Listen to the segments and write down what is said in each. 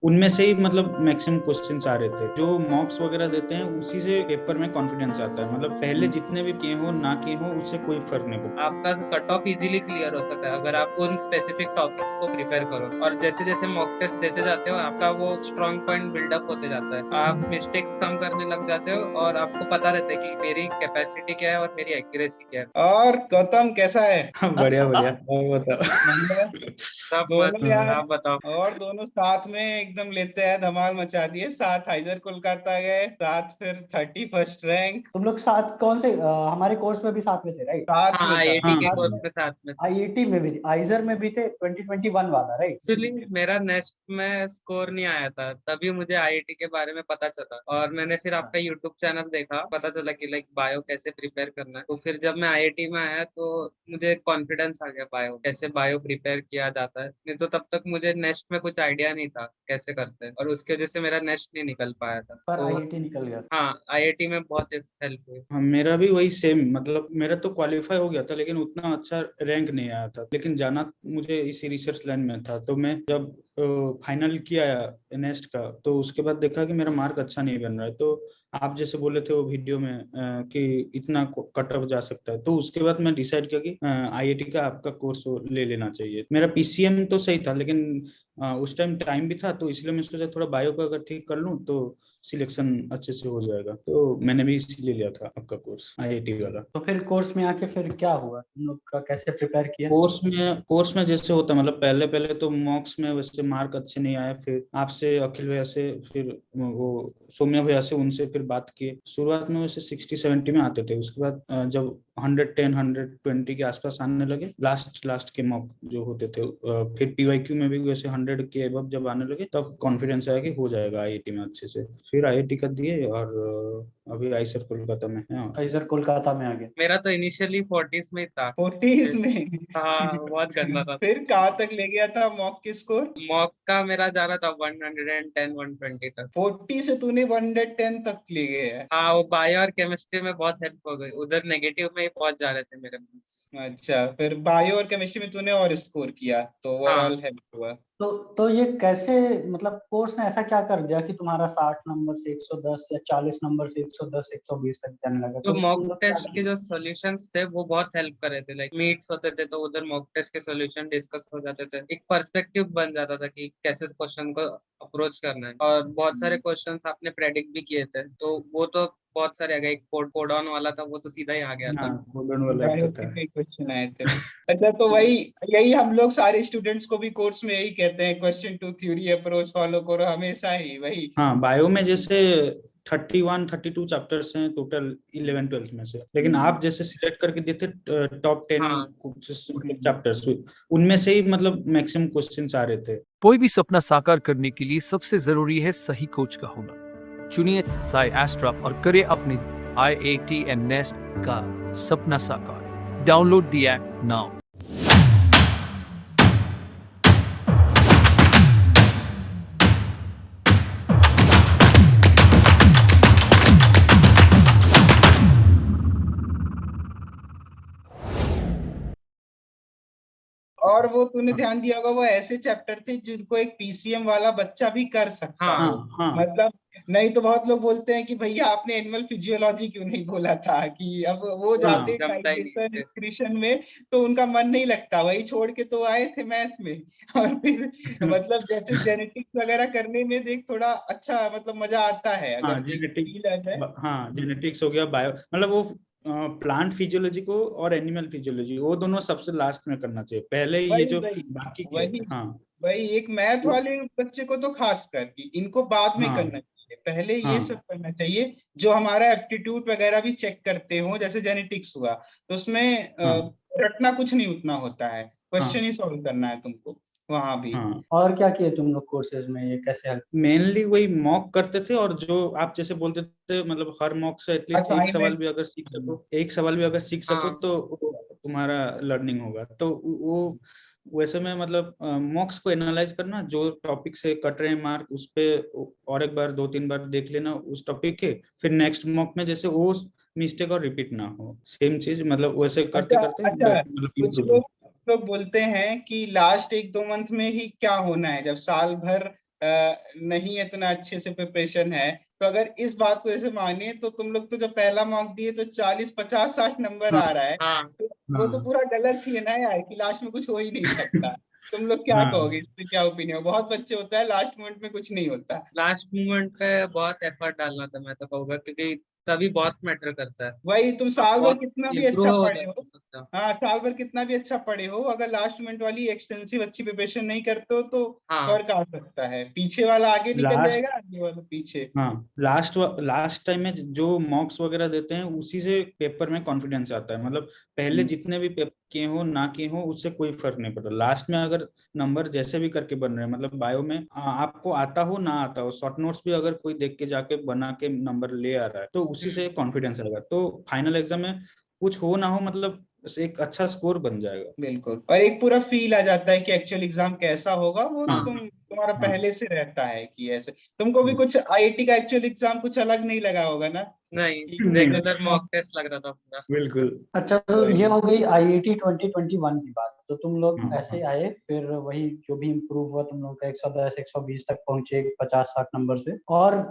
उनमें से ही मतलब मैक्सिमम क्वेश्चंस आ रहे थे। जो मॉक्स वगैरह देते हैं उसी से पेपर में कॉन्फिडेंस आता है। मतलब पहले जितने भी किए हो ना किए हो उससे कोई फर्क नहीं पड़ता। आपका कट ऑफ इजीली क्लियर हो सकता है अगर आप उन स्पेसिफिक टॉपिक्स को प्रिपेयर करो, और जैसे जैसे मॉक टेस्ट देते जाते हो आपका वो स्ट्रॉन्ग पॉइंट बिल्डअप होते जाता है, आप मिस्टेक्स कम करने लग जाते हो और आपको पता रहता है कि मेरी कैपेसिटी क्या है और मेरी एक्यूरेसी क्या है। और गौतम कैसा है? हाँ, बढ़िया बढ़िया, और मतलब बताओ। सब मस्त। दोनों यार, आप बताओ। और दोनों साथ में एकदम लेते हैं, धमाल मचा दिए। साथ हाइजर कोलकाता गए, साथ फिर 31st रैंक। तुम लोग साथ कौन से हमारे कोर्स में भी साथ में थे, राइट? साथ हाँ, में था। आईआईटी हाँ के साथ कोर्स में में साथ में। आईआईटी में भी, आइजर में भी थे, 2021 वाला, राइट? एक्चुअली मेरा नेक्स्ट में स्कोर नहीं आया था, तभी मुझे आईआईटी के बारे में पता चला और मैंने फिर आपका यूट्यूब चैनल देखा, पता चला कि लाइक बायो कैसे प्रिपेयर करना है। तो फिर जब मैं आईआईटी में आया तो मुझे कॉन्फिडेंस आ गया बायो कैसे बायो प्रिपेयर किया जाता है। नहीं तो तब तक मुझे नेक्स्ट में कुछ आइडिया नहीं था कैसे करते हैं, और उसकी वजह से मेरा नेक्स्ट नहीं निकल पाया था। पर तो आईआईटी निकल गया। हाँ, आईआईटी में बहुत हेल्प हुई। हाँ, मेरा भी वही सेम। मतलब मेरा तो क्वालिफाई हो गया था लेकिन उतना अच्छा रैंक नहीं आया था। लेकिन जाना मुझे इसी रिसर्च लाइन में था। तो मैं जब फाइनल किया नेक्स्ट का तो उसके बाद देखा कि मेरा मार्क अच्छा नहीं बन रहा है। तो आप जैसे बोले थे वो वीडियो में कि इतना कट ऑफ जा सकता है, तो उसके बाद मैं डिसाइड किया कि आईआईटी का आपका कोर्स ले लेना चाहिए। मेरा पीसीएम तो सही था लेकिन उस टाइम टाइम भी था, तो इसलिए मैं सोचा थोड़ा बायो का अगर ठीक कर लूँ तो सिलेक्शन अच्छे से हो जाएगा। तो मैंने भी इसीलिए लिया था आपका कोर्स, आईआईटी वाला। तो फिर कोर्स में आके फिर क्या हुआ, तुम लोग का कैसे प्रिपेयर किया? कोर्स में जैसे होता है, मतलब पहले पहले तो मॉक्स में वैसे मार्क अच्छे नहीं आए। फिर आपसे, अखिल भैया से, फिर वो सौम्या भैया से, उनसे फिर बात किए। शुरुआत में वैसे 60-70 में आते थे। उसके बाद जब 110 120 के आसपास आने लगे लास्ट लास्ट के मॉक जो होते थे, फिर पीवाईक्यू में भी वैसे 100 के अबव जब आने लगे तब कॉन्फिडेंस आया कि हो जाएगा आईआईटी में अच्छे से। फिर आईआईटी का दिए और अभी आईसर कोलकाता में है। आइजर कोलकाता में आ गया। मेरा तो इनिशियली 40s में ही था। 40s में? हाँ, बहुत गंदा था। फिर कहाँ तक ले गया था मॉक की स्कोर? मॉक का मेरा जा रहा था 110 120 तक। 40 से तूने 110 तक ले गया है? हाँ, वो बायो और केमिस्ट्री में बहुत हेल्प हो गई, उधर नेगेटिव में ही पहुंच जा रहे थे मेरे मार्क्स। अच्छा, फिर बायो और केमिस्ट्री में तूने और स्कोर किया तो हाँ, ओवरऑल हेल्प हुआ। तो ये कैसे, मतलब कोर्स ने ऐसा क्या कर दिया कि तुम्हारा 60 नंबर से 110 या 40 नंबर से 110 120 तक जाने लगा? जो तो मॉक तुम लोग क्या टेस्ट के किए? जो सॉल्यूशंस थे वो बहुत हेल्प कर रहे थे। लाइक मीट्स होते थे तो उधर मॉक टेस्ट के सॉल्यूशन डिस्कस हो जाते थे, एक पर्सपेक्टिव बन जाता था कि कैसे क्वेश्चन को अप्रोच करना है, और बहुत सारे क्वेश्चंस आपने प्रेडिक्ट भी किए थे तो वो तो बहुत सारे आ गए। एक कोडॉन वाला था, वो तो सीधा ही आ गया हाँ, था। कोडन वाला एक बायो तो के था। कई क्वेश्चन आए थे। अच्छा, तो वही यही हम लोग सारे स्टूडेंट्स को भी कोर्स में यही कहते हैं, question to theory approach follow करो हमेशा ही वही। हाँ, बायो में जैसे 31-32 चैप्टर्स हैं टोटल 11th-12th में से। लेकिन आप जैसे सिलेक्ट करके देते टॉप 10 हाँ, चैप्टर्स, उनमें से ही मतलब मैक्सिमम क्वेश्चंस आ रहे थे। कोई भी सपना साकार करने के लिए सबसे जरूरी है सही कोच का होना। चुनिए साई एस्ट्रा और करिए अपने IIT एंड नेस्ट का सपना साकार। Download the app now. और वो तूने ध्यान दिया होगा, वो ऐसे चैप्टर थे जिनको एक पीसीएम वाला बच्चा भी कर सकता हाँ, हो। हाँ हाँ मतलब नहीं तो बहुत लोग बोलते हैं कि भैया आपने एनिमल फिजियोलॉजी क्यों नहीं बोला था, कि अब वो हाँ जाते जमता ही नहीं डाइजेशन थे। न्यूट्रिशन में तो उनका मन नहीं लगता, वही छोड़ के तो आए थे मैथ में। और फिर मतलब जैसे जेनेटिक्स वगैरह करने में देख थोड़ा अच्छा, मतलब मजा आता है हाँ, अगर एक फील आ जेनेटिक्स। जाए। हाँ, जेनेटिक्स हो गया, बायो, मतलब वो प्लांट फिजियोलॉजी को और एनिमल फिजियोलॉजी वो दोनों सबसे लास्ट में करना चाहिए। पहले ये वही जो वही बाकी के। वही हाँ वही एक मैथ वाले बच्चे को तो खास कर कि इनको बाद में हाँ करना चाहिए, पहले ये हाँ सब करना चाहिए। जो हमारा एप्टीट्यूड वगैरह भी चेक करते हो, जैसे जेनेटिक्स हुआ तो उसमें हाँ रटना कुछ नहीं उतना होता है, क्वेश्चन हाँ ही सॉल्व करना है तुमको वहां भी। हाँ। और क्या किए तुम लोग कोर्सेज में, ये कैसे हेल्प? मेनली वही मॉक करते थे। और जो आप जैसे बोलते थे, मतलब हर मॉक से एटलीस्ट एक सवाल असाइनमेंट। भी अगर सीख सको, एक सवाल भी अगर सीख सको हाँ, तो वो तुम्हारा लर्निंग होगा। तो वो वैसे में मतलब मॉक्स को एनालाइज करना, जो टॉपिक से कट रहे हैं मार्क उस पे और एक बार 2-3 बार देख लेना उस टॉपिक के। फिर नेक्स्ट मॉक में जैसे वो मिस्टेक और रिपीट ना हो, सेम चीज मतलब वैसे करते अच्छा करते अच्छा, मतलब कुछ improve। लोग लोग बोलते हैं कि लास्ट 1-2 मंथ में ही क्या होना है, जब साल भर नहीं इतना अच्छे से प्रिपरेशन है, तो अगर इस बात को जैसे माने तो तुम लोग तो जब पहला मॉक दिए तो 40 50 60 नंबर हाँ आ रहा है, हाँ तो वो तो हाँ पूरा गलत ही है ना यार, कि लास्ट में कुछ हो ही नहीं सकता। तुम लोग क्या हाँ कहोगे इस पे, क्या ओपिनियन? बहुत बच्चे होता है लास्ट मोमेंट में कुछ नहीं होता। लास्ट मोमेंट पे बहुत एफर्ट डालना था मैं तो कहूँगा, क्योंकि तभी बहुत मैटर करता है। वही, तुम आप साल भर बहुत कितना भी इम्प्रूव अच्छा हो पढ़े जा हो, सकते हो। हाँ साल भर कितना भी अच्छा पढ़े हो, अगर लास्ट मोमेंट वाली एक्सटेंसिव अच्छी प्रिपरेशन नहीं करते हो तो हाँ फर्क आ सकता है। पीछे वाला आगे निकल लास्ट जाएगा, आगे वाला पीछे। हाँ लास्ट टाइम में जो मॉक्स वगैरह देते हैं उसी से पेपर में कॉन्फिडेंस आता है। मतलब पहले जितने भी पेपर किए हो ना किए हो उससे कोई फर्क नहीं पड़ता। लास्ट में अगर नंबर जैसे भी करके बन रहे हैं, मतलब बायो में आपको आता हो ना आता हो, शॉर्ट नोट्स भी अगर कोई देख के जाके बना के नंबर ले आ रहा है तो उसी से कॉन्फिडेंस आएगा। तो फाइनल एग्जाम में कुछ हो ना हो, मतलब एक अच्छा स्कोर बन जाएगा। बिल्कुल, और एक पूरा फील आ जाता है कि एक्चुअल एग्जाम कैसा होगा, वो हाँ तुम्हारा हाँ पहले से रहता है कि ऐसे। तुमको भी कुछ आईआईटी का एक्चुअल एग्जाम कुछ अलग नहीं लगा होगा ना? नहीं, कि नहीं रेगुलर मॉक टेस्ट लग रहा था पूरा। बिल्कुल। अच्छा, तो ये वही। हो गई आईआईटी 2021 की बात। तो तुम लोग हाँ ऐसे आए, फिर वही जो भी इम्प्रूव हुआ तुम लोग का 110 120 तक पहुंचे 50-60 नंबर से, और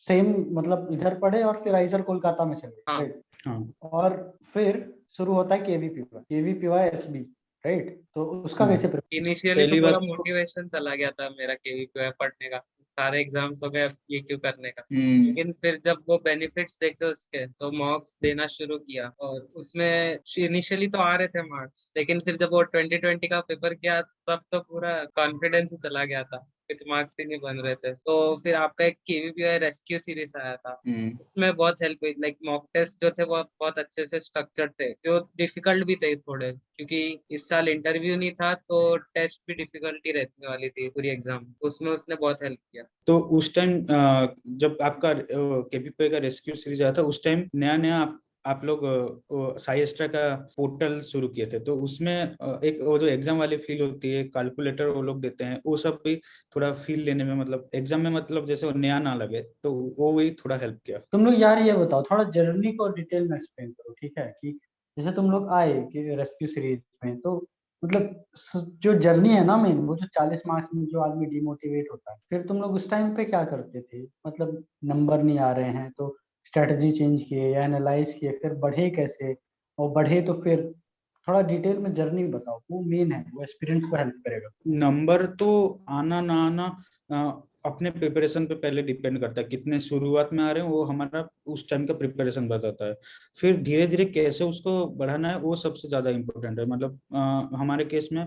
सेम मतलब इधर पढ़े और फिर आइसर कोलकाता में चले, हाँ राइट? हाँ और फिर शुरू होता है केवीपीवाई एसबी, राइट? तो उसका हाँ कैसे prepare? इनिशियली तो पहली पूरा बात मोटिवेशन चला गया था मेरा केवीपी पढ़ने का, सारे एग्जाम्स हो गए, अब ये क्यों करने का। हम्म। लेकिन फिर जब वो बेनिफिट्स देखे उसके, तो मॉक्स देना शुरू किया, और उसमें इनिशियली तो आ रहे थे मार्क्स, लेकिन फिर जब वो 2020 का पेपर किया तब तो पूरा कॉन्फिडेंस ही चला गया था, कुछ मार्क्स ही नहीं बन रहे थे। तो फिर आपका एक केवीपीआई रेस्क्यू सीरीज आया था, हम्म। उसमें बहुत हेल्प हुई। लाइक मॉक टेस्ट जो थे बहुत बहुत अच्छे से स्ट्रक्चर्ड थे, जो डिफिकल्ट भी थे थोड़े, क्योंकि इस साल इंटरव्यू नहीं था तो टेस्ट भी डिफिकल्टी रहने वाली थी पूरी एग्जाम, उसमें उसने बहुत हेल्प किया। तो उस टाइम जब आपका केपीपी का रेस्क्यू सीरीज आया था उस टाइम नया नया आप लोग साई एक्स्ट्रा का पोर्टल शुरू किए थे। तो उसमें एक वो जो एग्जाम वाली फील होती है, कैलकुलेटर वो लोग देते हैं, वो सब भी थोड़ा फील लेने में, मतलब एग्जाम में मतलब जैसे वो नया ना लगे, तो वो भी थोड़ा हेल्प किया। तुम लोग यार ये बताओ, थोड़ा जर्नी को डिटेल में एक्सप्लेन करो, ठीक है? कि जैसे तुम लोग आए कि रेस्क्यू सीरीज में, तो मतलब जो जर्नी है ना मेन, वो जो 40 मार्क्स में जो आदमी डिमोटिवेट होता है, फिर तुम लोग उस टाइम पे क्या करते थे? मतलब नंबर नहीं आ रहे हैं तो स्ट्रेटजी चेंज किए या एनालाइज किए, फिर बढ़े कैसे? और बढ़े तो फिर थोड़ा डिटेल में जर्नी बताओ, वो मेन है, वो एक्सपीरियंस को हेल्प करेगा। नंबर तो आना ना आना अपने प्रिपरेशन पे पहले डिपेंड करता है। कितने शुरुआत में आ रहे हैं वो हमारा उस टाइम का प्रिपरेशन बताता है। फिर धीरे धीरे कैसे उसको बढ़ाना है वो सबसे ज्यादा इम्पोर्टेंट है। मतलब हमारे केस में,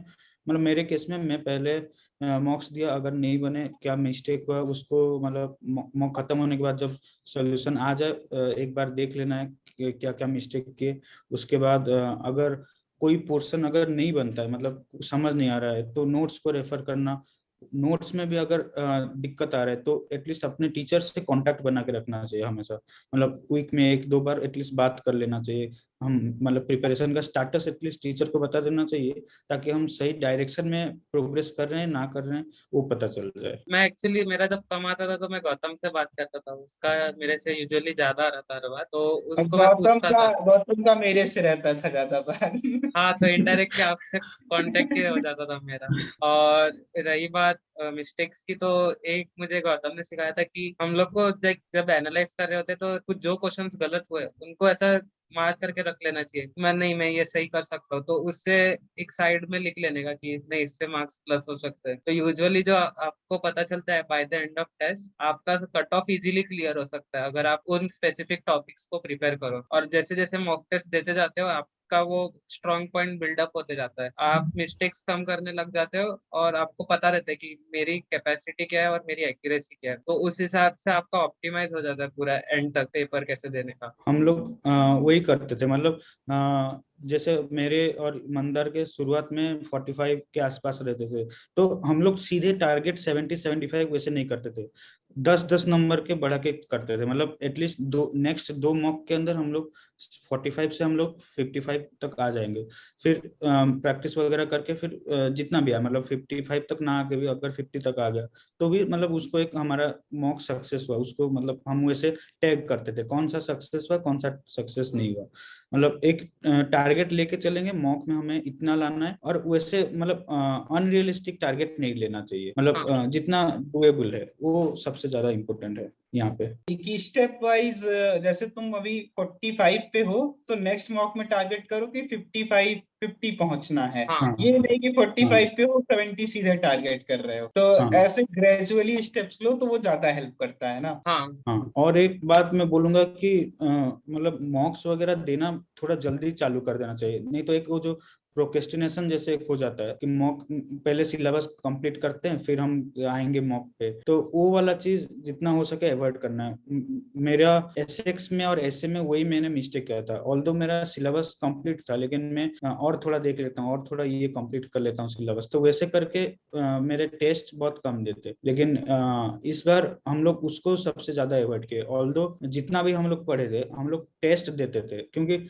मतलब मेरे केस में मैं पहले मॉक्स दिया, अगर नहीं बने क्या मिस्टेक हुआ उसको, मतलब मॉक खत्म होने के बाद जब सोल्यूशन आ जाए एक बार देख लेना है कि क्या क्या मिस्टेक किए। उसके बाद अगर कोई पोर्शन अगर नहीं बनता है, मतलब समझ नहीं आ रहा है, तो नोट्स को रेफर करना। नोट्स में भी अगर दिक्कत आ रहा है तो एटलीस्ट अपने टीचर से कांटेक्ट बना के रखना चाहिए हमेशा। मतलब वीक में एक दो बार एटलीस्ट बात कर लेना चाहिए। हम मतलब प्रिपरेशन का स्टाटस एटलीस्ट टीचर को बता देना चाहिए, ताकि हम सही डायरेक्शन में प्रोग्रेस कर रहे हैं ना कर रहे हैं वो पता चल जाए। मैं एक्चुअली, मेरा जब कम आता था तो मैं गौतम से बात करता था, उसका मेरे से यूजुअली ज्यादा रहता हर बार, तो अब उसको मैं पूछता था। गौतम का मेरे से रहता था ज्यादा बार। हाँ, तो इनडायरेक्टली आपसे कांटेक्ट ही हो जाता था मेरा। और रही बात मिस्टेक्स की, तो एक मुझे गौतम ने सिखाया था कि हम लोग को जब एनालाइज कर रहे होते तो कुछ जो क्वेश्चंस गलत हुए उनको ऐसा मार्क करके रख लेना चाहिए, मैं नहीं, मैं ये सही कर सकता हूँ, तो उससे एक साइड में लिख लेने का कि नहीं, इससे मार्क्स प्लस हो सकते हैं। तो यूजुअली जो आपको पता चलता है by the end of test, आपका कट ऑफ इजीली क्लियर हो सकता है अगर आप उन स्पेसिफिक टॉपिक्स को प्रिपेयर करो। और जैसे जैसे मॉक टेस्ट देते जाते हो का वो स्ट्रॉन्ग पॉइंट बिल्डअप होते जाता है, आप मिस्टेक्स कम करने लग जाते हो, और आपको पता रहता है कि मेरी कैपेसिटी क्या है और मेरी एक्यूरेसी क्या है, तो उस हिसाब से आपका ऑप्टिमाइज हो जाता है पूरा एंड तक पेपर कैसे देने का। हम लोग वही करते थे। मतलब जैसे मेरे और मंदार के शुरुआत में 45 के आसपास रहते थे, तो हम लोग सीधे टारगेट 70-75 वैसे नहीं करते थे, 10-10 नंबर के बढ़ा के करते थे। मतलब एटलीस्ट दो नेक्स्ट दो मॉक के अंदर हम लोग 45 से हम लोग 55 तक आ जाएंगे। फिर प्रैक्टिस वगैरह करके फिर जितना भी आया, मतलब 55 तक ना आके भी अगर 50 तक आ गया तो भी मतलब उसको एक हमारा मॉक सक्सेस हुआ। उसको मतलब हम वैसे टैग करते थे कौन सा सक्सेस हुआ कौन सा सक्सेस नहीं हुआ। मतलब एक टारगेट लेके चलेंगे, मॉक में हमें इतना लाना है, और वैसे मतलब अनरियलिस्टिक टारगेट नहीं लेना चाहिए, मतलब हाँ जितना डुएबल है वो सबसे ज्यादा इम्पोर्टेंट है यहाँ पे। कि स्टेप वाइज, जैसे तुम अभी 45 पे हो तो नेक्स्ट मॉक में टारगेट करो कि 50 पहुंचना है। हाँ हाँ ये नहीं कि 45 हाँ पे हो 70 सीधे टारगेट कर रहे हो। तो हाँ ऐसे ग्रेजुअली स्टेप्स लो तो वो ज्यादा हेल्प करता है ना। हाँ हाँ। और एक बात मैं बोलूंगा कि मतलब मॉक्स वगैरह देना थोड़ा जल्दी चालू कर देना चाहिए, नहीं तो एक वो जो प्रोक्रेस्टिनेशन जैसे एक हो जाता है कि मॉक पहले सिलेबस कंप्लीट करते हैं फिर हम आएंगे मॉक पे, तो वो वाला चीज जितना हो सके अवॉइड करना है। मेरा एसएक्स में और एसए में वही मैंने मिस्टेक किया था, ऑल्दो मेरा सिलेबस कंप्लीट था लेकिन मैं और थोड़ा देख लेता हूँ और थोड़ा ये कंप्लीट कर लेता हूँ सिलेबस, तो वैसे करके मेरे टेस्ट बहुत कम देते, लेकिन इस बार हम लोग उसको सबसे ज्यादा अवॉइड किए। ऑल्दो जितना भी हम लोग पढ़े थे हम लोग टेस्ट देते थे, क्योंकि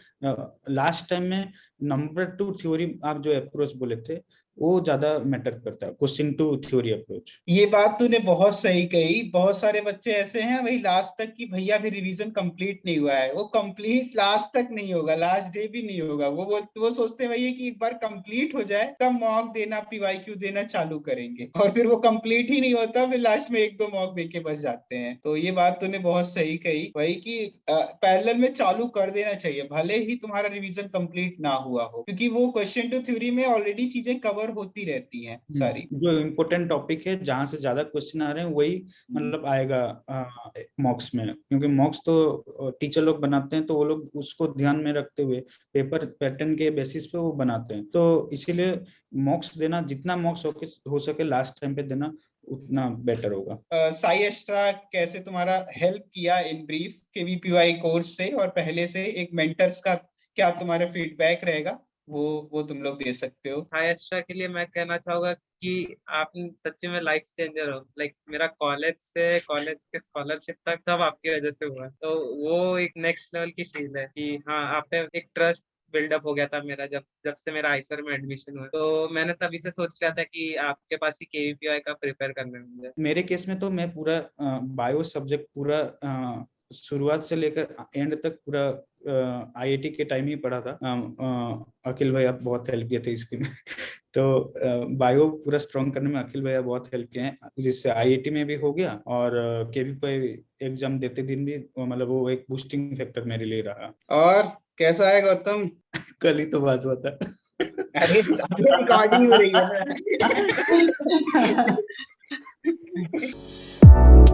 लास्ट टाइम में नंबर टू थ्योरी आप जो अप्रोच बोले थे वो ज्यादा मैटर करता है, क्वेश्चन टू थ्योरी अप्रोच। ये बात तूने बहुत सही कही। बहुत सारे बच्चे ऐसे हैं वही लास्ट तक कि भैया भी रिवीजन कंप्लीट नहीं हुआ है, वो कंप्लीट लास्ट तक नहीं होगा, लास्ट डे भी नहीं होगा। वो सोचते हैं भैया कि एक बार कंप्लीट हो जाए तब मॉक देना, पीवाईक्यू देना चालू करेंगे, और फिर वो कंप्लीट ही नहीं होता, फिर लास्ट में एक दो मॉक दे के बच जाते हैं। तो ये बात तूने बहुत सही कही वही कि पैरेलल में चालू कर देना चाहिए भले ही तुम्हारा रिवीजन कंप्लीट ना हुआ हो, क्योंकि वो क्वेश्चन टू थ्योरी में ऑलरेडी चीजें कवर होती रहती हैं सारी। जो इम्पोर्टेंट टॉपिक है जहां से ज्यादा क्वेश्चन आ रहे हैं वही मतलब आएगा मॉक्स में, क्योंकि मॉक्स तो टीचर लोग बनाते हैं तो वो लोग उसको ध्यान में रखते हुए पेपर पैटर्न के बेसिस पे वो बनाते हैं, तो इसीलिए मॉक्स देना, जितना मॉक्स हो सके लास्ट टाइम पे देना उतना बेटर होगा। साई एस्ट्रा कैसे तुम्हारा हेल्प किया इन ब्रीफ केवीपीवाई कोर्स से, और पहले से एक मेंटर्स का क्या तुम्हारा फीडबैक रहेगा वो तुम लोग दे सकते हो। हाईएस्ट्रा के लिए मैं कहना चाहूंगा कि आप सच्ची में लाइफ चेंजर हो। लाइक मेरा कॉलेज से कॉलेज के स्कॉलरशिप तक सब आपकी वजह से हुआ है। तो वो एक नेक्स्ट लेवल की फील है कि हाँ आप पे एक ट्रस्ट बिल्डअप हो गया था मेरा जब जब से मेरा आईसर में एडमिशन हुआ। तो मैंने तभी से सोच लिया था कि आपके पास ही केवीपीआई का प्रिपेयर करना है मुझे। मेरे केस में तो मैं पूरा बायो सब्जेक्ट पूरा शुरुआत से लेकर एंड तक पूरा आईआईटी के टाइम ही पढ़ा था। अखिल भैया बहुत हेल्प किए थे इसके में तो बायो पूरा स्ट्रॉन्ग करने में अखिल भैया बहुत हेल्प किए हैं, जिससे आईआईटी में भी हो गया और केवीपीआई एग्जाम देते दिन भी मतलब वो एक बूस्टिंग फैक्टर मेरे लिए रहा। और कैसा है गौतम? कल ही तो बात हुआ था। अरे रिकॉर्डिंग हो रही है ना।